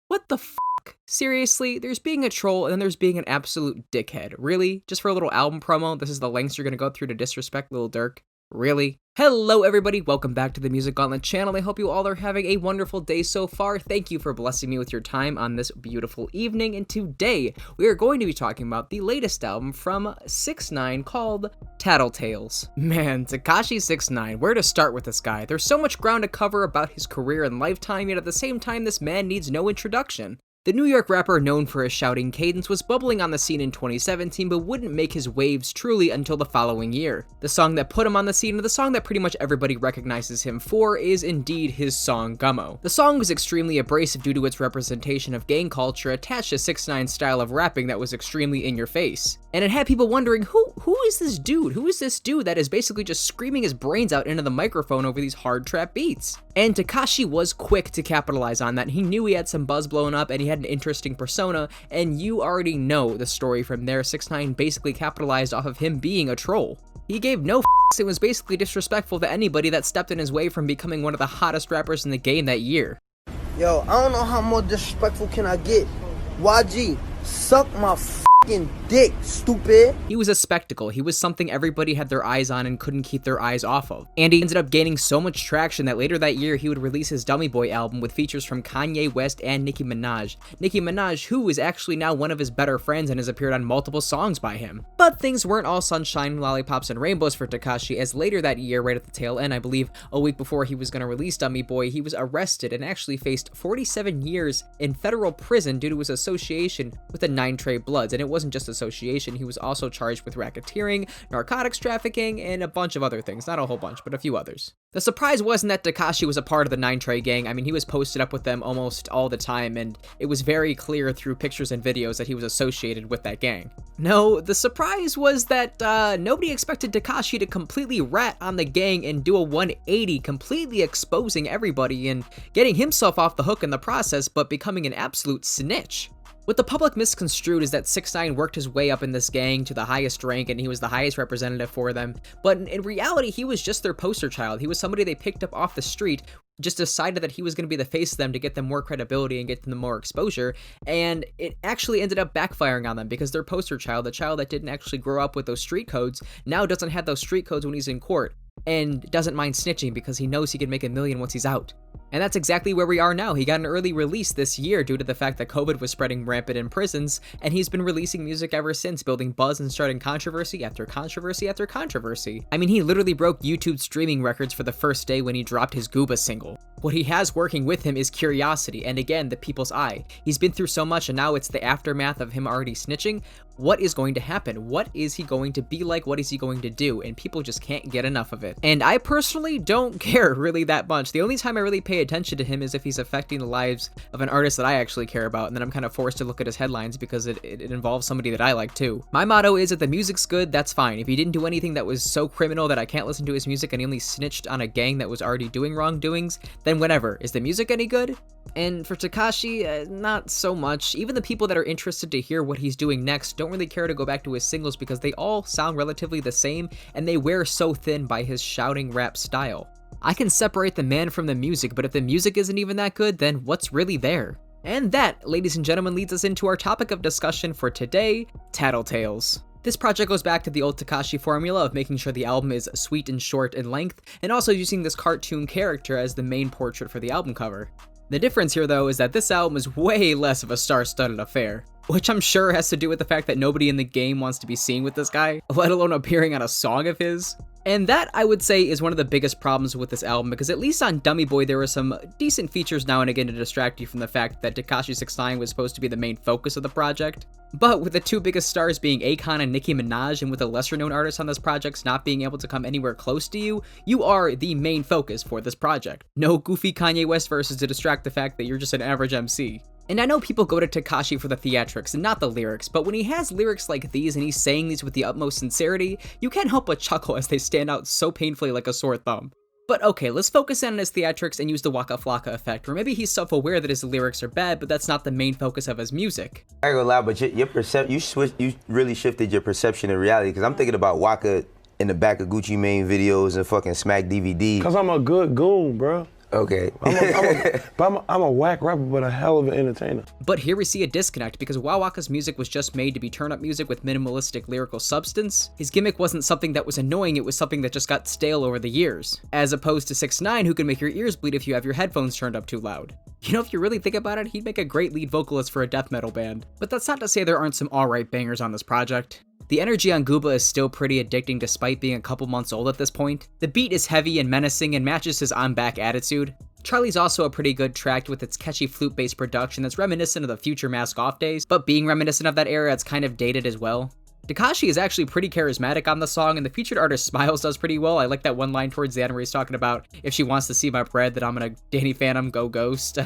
What the f***? Seriously, there's being a troll and then there's being an absolute dickhead. Really? Just for a little album promo, this is the lengths you're gonna go through to disrespect Lil Durk? Really? Hello everybody, welcome back to the Music Gauntlet channel. I hope you all are having a wonderful day so far. Thank you for blessing me with your time on this beautiful evening, and today we are going to be talking about the latest album from 6ix9ine called TattletTales. Man, Tekashi 6ix9ine, where to start with this guy? There's so much ground to cover about his career and lifetime, yet at the same time this man needs no introduction. The New York rapper known for his shouting cadence was bubbling on the scene in 2017 but wouldn't make his waves truly until the following year. The song that put him on the scene, and the song that pretty much everybody recognizes him for, is indeed his song Gummo. The song was extremely abrasive due to its representation of gang culture attached to 6ix9ine's style of rapping that was extremely in your face. And it had people wondering, who is this dude? Who is this dude that is basically just screaming his brains out into the microphone over these hard trap beats? And Tekashi was quick to capitalize on that. He knew he had some buzz blowing up and he had an interesting persona, and you already know the story from there. 6ix9ine basically capitalized off of him being a troll. He gave no f***s and was basically disrespectful to anybody that stepped in his way from becoming one of the hottest rappers in the game that year. Yo, I don't know how more disrespectful can I get. YG, suck my f***ing dick, stupid. He was a spectacle. He was something everybody had their eyes on and couldn't keep their eyes off of. And he ended up gaining so much traction that later that year he would release his Dummy Boy album with features from Kanye West and Nicki Minaj. Nicki Minaj, who is actually now one of his better friends and has appeared on multiple songs by him. But things weren't all sunshine, lollipops, and rainbows for Tekashi, as later that year, right at the tail end, I believe a week before he was going to release Dummy Boy, he was arrested and actually faced 47 years in federal prison due to his association with the 9 Trey Bloods. And it wasn't just association, he was also charged with racketeering, narcotics trafficking, and a bunch of other things. Not a whole bunch, but a few others. The surprise wasn't that Tekashi was a part of the 9 Trey gang. I mean, he was posted up with them almost all the time, and it was very clear through pictures and videos that he was associated with that gang. No, the surprise was that nobody expected Tekashi to completely rat on the gang and do a 180, completely exposing everybody and getting himself off the hook in the process, but becoming an absolute snitch. What the public misconstrued is that 6ix9ine worked his way up in this gang to the highest rank and he was the highest representative for them, but in reality he was just their poster child. He was somebody they picked up off the street, just decided that he was going to be the face of them to get them more credibility and get them more exposure, and it actually ended up backfiring on them because their poster child, the child that didn't actually grow up with those street codes, now doesn't have those street codes when he's in court, and doesn't mind snitching because he knows he can make $1 million once he's out. And that's exactly where we are now. He got an early release this year due to the fact that COVID was spreading rampant in prisons, and he's been releasing music ever since, building buzz and starting controversy after controversy after controversy. I mean, he literally broke YouTube streaming records for the first day when he dropped his Gooba single. What he has working with him is curiosity, and again, the people's eye. He's been through so much, and now it's the aftermath of him already snitching. What is going to happen? What is he going to be like? What is he going to do? And people just can't get enough of it. And I personally don't care really that much. The only time I really pay attention to him is if he's affecting the lives of an artist that I actually care about, and then I'm kind of forced to look at his headlines because it involves somebody that I like too. My motto is if the music's good, that's fine. If he didn't do anything that was so criminal that I can't listen to his music and he only snitched on a gang that was already doing wrongdoings, then whatever. Is the music any good? And for Tekashi, not so much. Even the people that are interested to hear what he's doing next don't really care to go back to his singles because they all sound relatively the same and they wear so thin by his shouting rap style. I can separate the man from the music, but if the music isn't even that good, then what's really there? And that, ladies and gentlemen, leads us into our topic of discussion for today, TattletTales. This project goes back to the old Tekashi formula of making sure the album is sweet and short in length, and also using this cartoon character as the main portrait for the album cover. The difference here, though, is that this album is way less of a star-studded affair, which I'm sure has to do with the fact that nobody in the game wants to be seen with this guy, let alone appearing on a song of his. And that, I would say, is one of the biggest problems with this album, because at least on Dummy Boy there were some decent features now and again to distract you from the fact that Tekashi 6ix9ine was supposed to be the main focus of the project. But with the two biggest stars being Akon and Nicki Minaj, and with the lesser known artists on this project not being able to come anywhere close to you, you are the main focus for this project. No goofy Kanye West verses to distract the fact that you're just an average MC. And I know people go to Tekashi for the theatrics and not the lyrics, but when he has lyrics like these and he's saying these with the utmost sincerity, you can't help but chuckle as they stand out so painfully like a sore thumb. But okay, let's focus in on his theatrics and use the Waka Flocka effect, or maybe he's self-aware that his lyrics are bad, but that's not the main focus of his music. I ain't gonna lie, but you really shifted your perception of reality, because I'm thinking about Waka in the back of Gucci Mane videos and fucking Smack DVD. Cause I'm a good goon, bro. Okay. I'm a whack rapper, but a hell of an entertainer. But here we see a disconnect because while Waka's music was just made to be turn-up music with minimalistic lyrical substance, his gimmick wasn't something that was annoying, it was something that just got stale over the years. As opposed to 6ix9ine, who can make your ears bleed if you have your headphones turned up too loud. You know, if you really think about it, he'd make a great lead vocalist for a death metal band. But that's not to say there aren't some alright bangers on this project. The energy on Gooba is still pretty addicting despite being a couple months old at this point. The beat is heavy and menacing and matches his I'm back attitude. Charlie's also a pretty good track with its catchy flute-based production that's reminiscent of the Future Mask Off days, but being reminiscent of that era, it's kind of dated as well. Tekashi is actually pretty charismatic on the song, and the featured artist Smiles does pretty well. I like that one line towards the end where he's talking about, if she wants to see my bread, then I'm gonna Danny Phantom go ghost.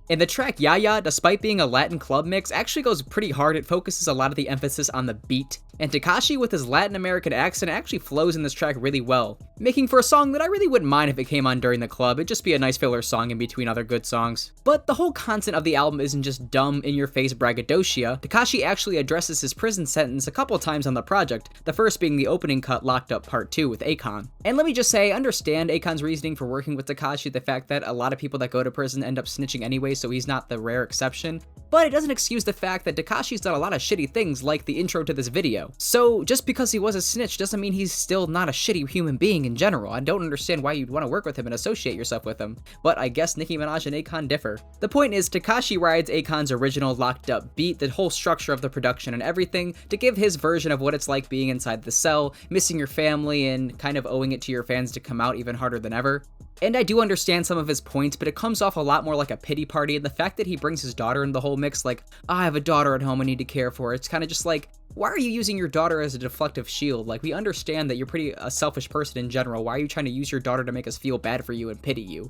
And the track Yaya, despite being a Latin club mix, actually goes pretty hard. It focuses a lot of the emphasis on the beat. And Tekashi with his Latin American accent actually flows in this track really well, making for a song that I really wouldn't mind if it came on during the club. It'd just be a nice filler song in between other good songs. But the whole content of the album isn't just dumb, in-your-face braggadocio. Tekashi actually addresses his prison sentence a couple times on the project, the first being the opening cut Locked Up Part 2 with Akon. And let me just say, I understand Akon's reasoning for working with Tekashi, the fact that a lot of people that go to prison end up snitching anyway, so he's not the rare exception. But it doesn't excuse the fact that Tekashi's done a lot of shitty things like the intro to this video. So just because he was a snitch doesn't mean he's still not a shitty human being in general. I don't understand why you'd want to work with him and associate yourself with him. But I guess Nicki Minaj and Akon differ. The point is, Tekashi rides Akon's original Locked Up beat, the whole structure of the production and everything, to give his version of what it's like being inside the cell, missing your family, and kind of owing it to your fans to come out even harder than ever. And I do understand some of his points, but it comes off a lot more like a pity party, and the fact that he brings his daughter in the whole mix, like, I have a daughter at home I need to care for, it's kind of just like, why are you using your daughter as a deflective shield? Like, we understand that you're pretty a selfish person in general, why are you trying to use your daughter to make us feel bad for you and pity you?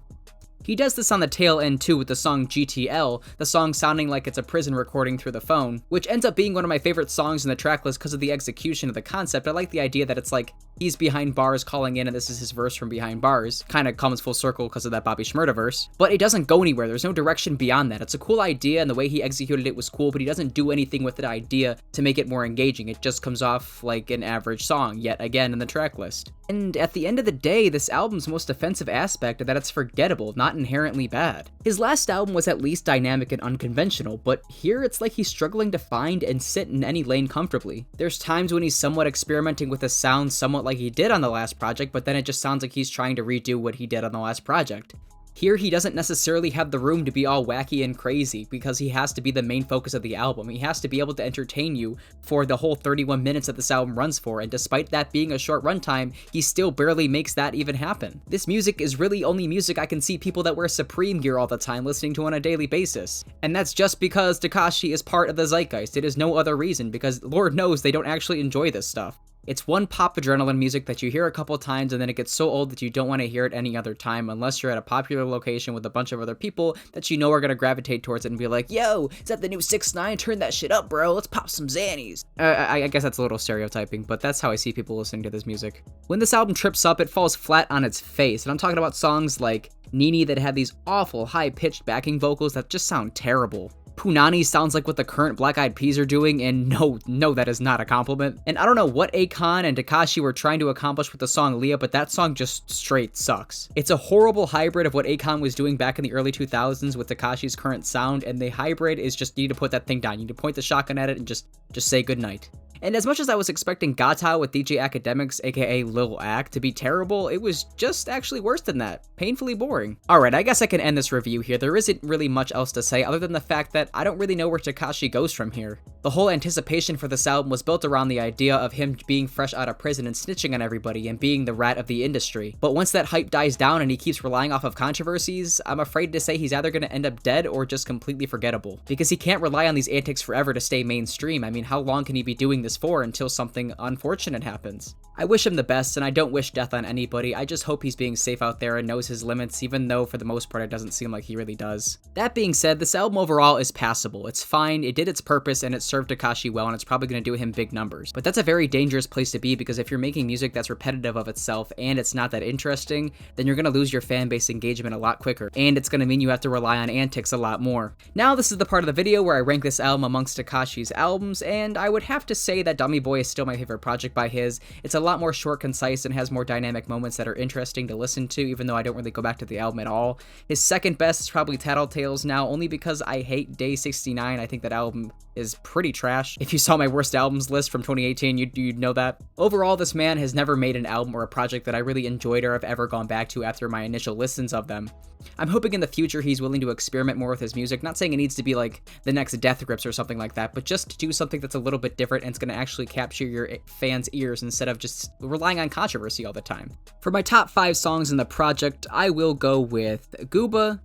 He does this on the tail end too with the song GTL, the song sounding like it's a prison recording through the phone, which ends up being one of my favorite songs in the tracklist because of the execution of the concept. I like the idea that it's like he's behind bars calling in and this is his verse from behind bars. Kind of comes full circle because of that Bobby Shmurda verse. But it doesn't go anywhere, there's no direction beyond that. It's a cool idea and the way he executed it was cool, but he doesn't do anything with the idea to make it more engaging. It just comes off like an average song, yet again in the tracklist. And at the end of the day, this album's most offensive aspect is that it's forgettable, not inherently bad. His last album was at least dynamic and unconventional, but here it's like he's struggling to find and sit in any lane comfortably. There's times when he's somewhat experimenting with a sound somewhat like he did on the last project, but then it just sounds like he's trying to redo what he did on the last project. Here, he doesn't necessarily have the room to be all wacky and crazy because he has to be the main focus of the album. He has to be able to entertain you for the whole 31 minutes that this album runs for, and despite that being a short runtime, he still barely makes that even happen. This music is really only music I can see people that wear Supreme gear all the time listening to on a daily basis. And that's just because Tekashi is part of the zeitgeist. It is no other reason, because Lord knows they don't actually enjoy this stuff. It's one pop adrenaline music that you hear a couple times and then it gets so old that you don't want to hear it any other time unless you're at a popular location with a bunch of other people that you know are going to gravitate towards it and be like, yo, is that the new 6ix9ine? Turn that shit up, bro. Let's pop some Xannies. I guess that's a little stereotyping, but that's how I see people listening to this music. When this album trips up, it falls flat on its face, and I'm talking about songs like Nini that have these awful high-pitched backing vocals that just sound terrible. Punani sounds like what the current Black Eyed Peas are doing, and no, that is not a compliment. And I don't know what Akon and Tekashi were trying to accomplish with the song Leah, but that song just straight sucks. It's a horrible hybrid of what Akon was doing back in the early 2000s with Tekashi's current sound, and the hybrid is just, you need to put that thing down. You need to point the shotgun at it and just say goodnight. And as much as I was expecting Gata with DJ Academics, aka Lil Ac, to be terrible, it was just actually worse than that. Painfully boring. Alright, I guess I can end this review here. There isn't really much else to say other than the fact that I don't really know where Tekashi goes from here. The whole anticipation for this album was built around the idea of him being fresh out of prison and snitching on everybody and being the rat of the industry. But once that hype dies down and he keeps relying off of controversies, I'm afraid to say he's either going to end up dead or just completely forgettable. Because he can't rely on these antics forever to stay mainstream. I mean, how long can he be doing this for until something unfortunate happens? I wish him the best, and I don't wish death on anybody. I just hope he's being safe out there and knows his limits, even though for the most part it doesn't seem like he really does. That being said, this album overall is passable. It's fine, it did its purpose, and it served Tekashi well, and it's probably going to do him big numbers. But that's a very dangerous place to be, because if you're making music that's repetitive of itself and it's not that interesting, then you're going to lose your fan base engagement a lot quicker, and it's going to mean you have to rely on antics a lot more. Now this is the part of the video where I rank this album amongst Tekashi's albums, and I would have to say say that Dummy Boy is still my favorite project by his. It's a lot more short, concise, and has more dynamic moments that are interesting to listen to, even though I don't really go back to the album at all. His second best is probably TattletTales now, only because I hate Day 69. I think that album is pretty trash. If you saw my worst albums list from 2018, you'd know that. Overall, this man has never made an album or a project that I really enjoyed or have ever gone back to after my initial listens of them. I'm hoping in the future he's willing to experiment more with his music, not saying it needs to be like the next Death Grips or something like that, but just to do something that's a little bit different and it's going to actually capture your fans' ears instead of just relying on controversy all the time. For my top 5 songs in the project, I will go with Gooba,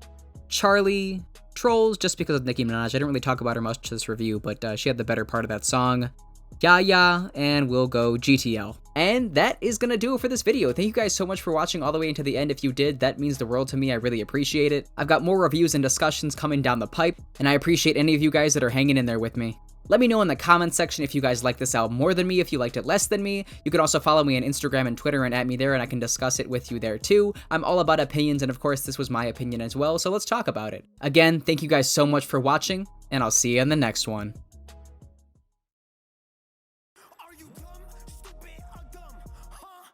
Charlie, Trolls, just because of Nicki Minaj. I didn't really talk about her much this review, but she had the better part of that song. Ya, and we'll go GTL. And that is gonna do it for this video. Thank you guys so much for watching all the way into the end. If you did, that means the world to me. I really appreciate it. I've got more reviews and discussions coming down the pipe, and I appreciate any of you guys that are hanging in there with me. Let me know in the comments section if you guys like this album more than me, if you liked it less than me. You can also follow me on Instagram and Twitter and at me there, and I can discuss it with you there too. I'm all about opinions, and of course this was my opinion as well, so let's talk about it. Again, thank you guys so much for watching, and I'll see you in the next one.